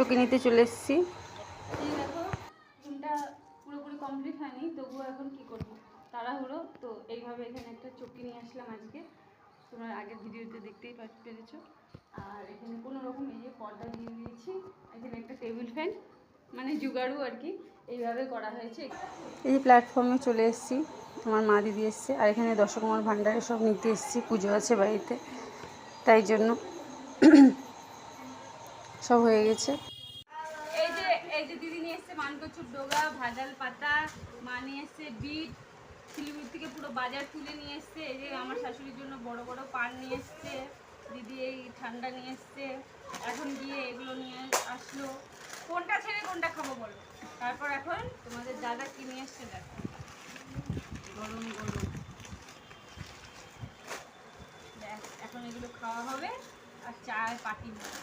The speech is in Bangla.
চকি নিতে চলে এসেছি। এই দেখো ঘুমটা পুরোপুরি কমপ্লিট হয়নি, তবুও এখন কি করবো তাড়াহুড়ো, তো এইভাবে এখানে একটা চকি নিয়ে আসলাম আজকে, তোমরা আগের ভিডিওতে দেখতেই পেরেছো। আর এখানে কোনো রকম এই যে পর্দা দিয়ে দিয়েছি, এখানে একটা টেবিল ফ্যান, মানে জুগাড়ু আর কি, এইভাবে করা হয়েছে। এই প্ল্যাটফর্মে চলে এসেছি, আমার মা দিদি এসছে, আর এখানে দশকুমার ভাণ্ডারে সব নিতে এসেছি, পুজো আছে বাড়িতে, তাই জন্য সব হয়ে গেছে। এই যে দিদি নিয়ে এসছে মানকচুর ডোগা, ভাজাল পাতা, মা নিয়ে এসছে বিট, শিলিগুড়ি থেকে পুরো বাজার তুলে নিয়ে এসছে। এই যে আমার শাশুড়ির জন্য বড় বড় পান নিয়ে এসছে, দিদি এই ঠান্ডা নিয়ে এসছে, এখন গিয়ে এগুলো নিয়ে আসলো। কোনটা ছেড়ে কোনটা খাবো বলো? তারপর এখন তোমাদের দাদা কি নিয়ে এসছে দেখো, গরম গরম। এখন এগুলো খাওয়া হবে আর চায় পাটি ব্যাস।